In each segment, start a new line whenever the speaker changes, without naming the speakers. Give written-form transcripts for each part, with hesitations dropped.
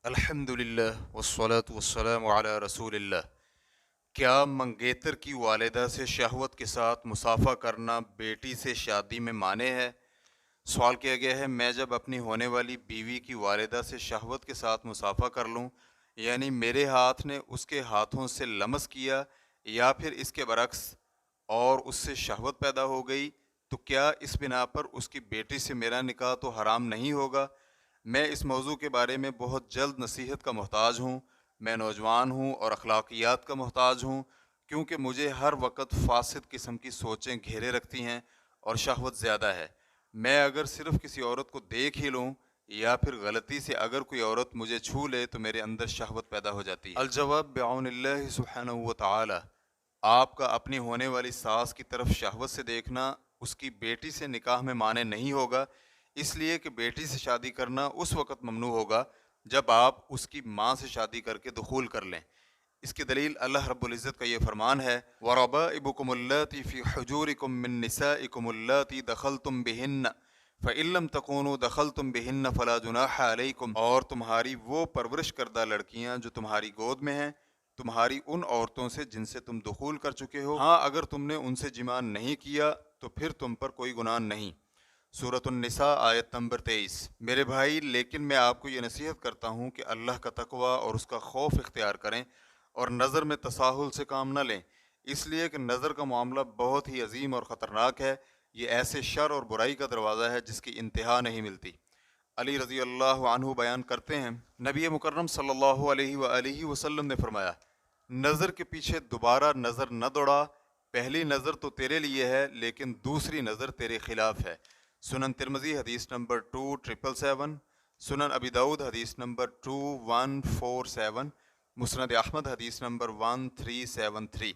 الحمدللہ والصلاة والسلام علی رسول اللہ۔ کیا منگیتر کی والدہ سے شہوت کے ساتھ مصافحہ کرنا بیٹی سے شادی میں مانع ہے؟ سوال کیا گیا ہے، میں جب اپنی ہونے والی بیوی کی والدہ سے شہوت کے ساتھ مصافحہ کر لوں، یعنی میرے ہاتھ نے اس کے ہاتھوں سے لمس کیا یا پھر اس کے برعکس، اور اس سے شہوت پیدا ہو گئی، تو کیا اس بنا پر اس کی بیٹی سے میرا نکاح تو حرام نہیں ہوگا؟ میں اس موضوع کے بارے میں بہت جلد نصیحت کا محتاج ہوں۔ میں نوجوان ہوں اور اخلاقیات کا محتاج ہوں، کیونکہ مجھے ہر وقت فاسد قسم کی سوچیں گھیرے رکھتی ہیں اور شہوت زیادہ ہے۔ میں اگر صرف کسی عورت کو دیکھ ہی لوں یا پھر غلطی سے اگر کوئی عورت مجھے چھو لے تو میرے اندر شہوت پیدا ہو جاتی ہے۔ الجواب بعون اللہ سبحانہ و تعالی، آپ کا اپنی ہونے والی ساس کی طرف شہوت سے دیکھنا اس کی بیٹی سے نکاح میں مانع نہیں ہوگا، اس لیے کہ بیٹی سے شادی کرنا اس وقت ممنوع ہوگا جب آپ اس کی ماں سے شادی کر کے دخول کر لیں۔ اس کی دلیل اللہ رب العزت کا یہ فرمان ہے، وَرَبَائِبُكُمُ اللَّاتِي فِي حُجُورِكُم مِّن نِّسَائِكُمُ اللَّاتِي دَخَلْتُم بِهِنَّ فَإِن لَّمْ تَكُونُوا دَخَلْتُم بِهِنَّ فَلَا جُنَاحَ عَلَيْكُمْ، اور تمہاری وہ پرورش کردہ لڑکیاں جو تمہاری گود میں ہیں، تمہاری ان عورتوں سے جن سے تم دخول کر چکے ہو، ہاں اگر تم نے ان سے جماع نہیں کیا تو پھر تم پر کوئی گناہ نہیں۔ سورۃ النساء آیت نمبر 23۔ میرے بھائی، لیکن میں آپ کو یہ نصیحت کرتا ہوں کہ اللہ کا تقوی اور اس کا خوف اختیار کریں اور نظر میں تساہل سے کام نہ لیں، اس لیے کہ نظر کا معاملہ بہت ہی عظیم اور خطرناک ہے۔ یہ ایسے شر اور برائی کا دروازہ ہے جس کی انتہا نہیں ملتی۔ علی رضی اللہ عنہ بیان کرتے ہیں، نبی مکرم صلی اللہ علیہ وآلہ وسلم نے فرمایا، نظر کے پیچھے دوبارہ نظر نہ دوڑا، پہلی نظر تو تیرے لیے ہے لیکن دوسری نظر تیرے خلاف ہے۔ سنن ترمذی حدیث نمبر 2777، سنن ابی داؤد حدیث نمبر 2147، مسند احمد حدیث نمبر 1373۔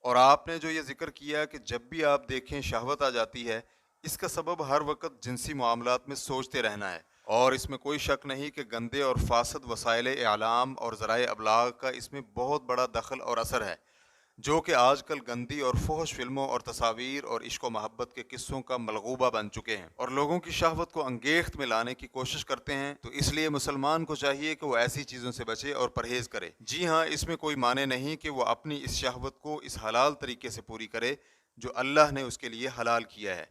اور آپ نے جو یہ ذکر کیا کہ جب بھی آپ دیکھیں شہوت آ جاتی ہے، اس کا سبب ہر وقت جنسی معاملات میں سوچتے رہنا ہے، اور اس میں کوئی شک نہیں کہ گندے اور فاسد وسائل اعلام اور ذرائع ابلاغ کا اس میں بہت بڑا دخل اور اثر ہے، جو کہ آج کل گندی اور فحش فلموں اور تصاویر اور عشق و محبت کے قصوں کا ملغوبہ بن چکے ہیں اور لوگوں کی شہوت کو انگیخت میں لانے کی کوشش کرتے ہیں۔ تو اس لیے مسلمان کو چاہیے کہ وہ ایسی چیزوں سے بچے اور پرہیز کرے۔ جی ہاں، اس میں کوئی معنی نہیں کہ وہ اپنی اس شہوت کو اس حلال طریقے سے پوری کرے جو اللہ نے اس کے لیے حلال کیا ہے،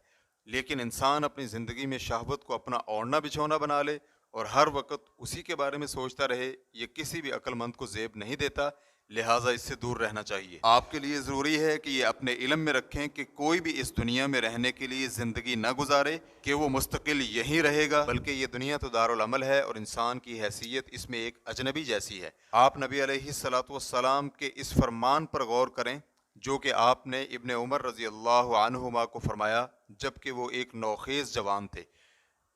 لیکن انسان اپنی زندگی میں شہوت کو اپنا اوڑھنا بچھونا بنا لے اور ہر وقت اسی کے بارے میں سوچتا رہے، یہ کسی بھی عقل مند کو زیب نہیں دیتا، لہٰذا اس سے دور رہنا چاہیے۔ آپ کے لیے ضروری ہے کہ یہ اپنے علم میں رکھیں کہ کوئی بھی اس دنیا میں رہنے کے لیے زندگی نہ گزارے کہ وہ مستقل یہیں رہے گا، بلکہ یہ دنیا تو دارالعمل ہے اور انسان کی حیثیت اس میں ایک اجنبی جیسی ہے۔ آپ نبی علیہ الصلاۃ والسلام کے اس فرمان پر غور کریں جو کہ آپ نے ابن عمر رضی اللہ عنہما کو فرمایا جب کہ وہ ایک نوخیز جوان تھے،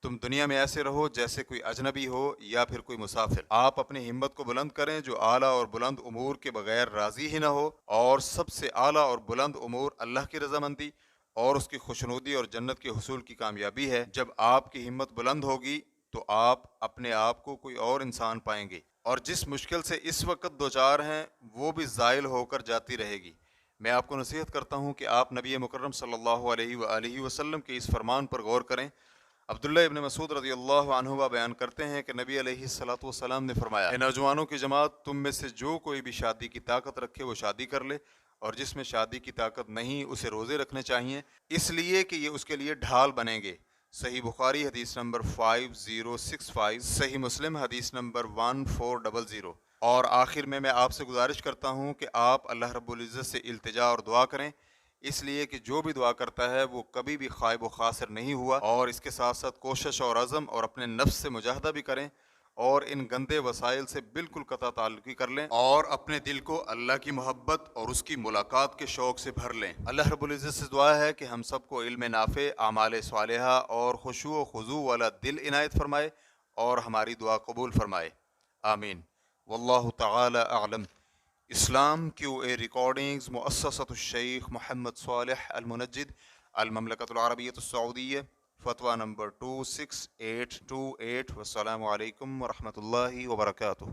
تم دنیا میں ایسے رہو جیسے کوئی اجنبی ہو یا پھر کوئی مسافر۔ آپ اپنی ہمت کو بلند کریں جو اعلیٰ اور بلند امور کے بغیر راضی ہی نہ ہو، اور سب سے اعلیٰ اور بلند امور اللہ کی رضامندی اور اس کی خوشنودی اور جنت کے حصول کی کامیابی ہے۔ جب آپ کی ہمت بلند ہوگی تو آپ اپنے آپ کو کوئی اور انسان پائیں گے، اور جس مشکل سے اس وقت دوچار ہیں وہ بھی زائل ہو کر جاتی رہے گی۔ میں آپ کو نصیحت کرتا ہوں کہ آپ نبی مکرم صلی اللہ علیہ وآلہ وسلم کے اس فرمان پر غور کریں۔ عبداللہ ابن مسعود رضی اللہ عنہ بیان کرتے ہیں کہ نبی علیہ الصلاۃ والسلام نے فرمایا، اے نوجوانوں کی جماعت، تم میں سے جو کوئی بھی شادی کی طاقت رکھے وہ شادی کر لے، اور جس میں شادی کی طاقت نہیں اسے روزے رکھنے چاہیے، اس لیے کہ یہ اس کے لیے ڈھال بنیں گے۔ صحیح بخاری حدیث نمبر 5065، صحیح مسلم حدیث نمبر 1400۔ اور آخر میں آپ سے گزارش کرتا ہوں کہ آپ اللہ رب العزت سے التجا اور دعا کریں، اس لیے کہ جو بھی دعا کرتا ہے وہ کبھی بھی خائب و خاسر نہیں ہوا، اور اس کے ساتھ ساتھ کوشش اور عزم اور اپنے نفس سے مجاہدہ بھی کریں اور ان گندے وسائل سے بالکل قطع تعلقی کر لیں اور اپنے دل کو اللہ کی محبت اور اس کی ملاقات کے شوق سے بھر لیں۔ اللہ رب العزت سے دعا ہے کہ ہم سب کو علم نافع، اعمال صالحہ اور خشوع و خضوع والا دل عنایت فرمائے اور ہماری دعا قبول فرمائے، آمین۔ واللہ تعالی اعلم۔ اسلام کیو اے ریکارڈنگز، مؤسسۃ الشیخ محمد صالح المنجد، المملکۃ العربیۃ السعودیہ، فتویٰ نمبر 26828۔ والسلام علیکم ورحمۃ اللہ وبرکاتہ۔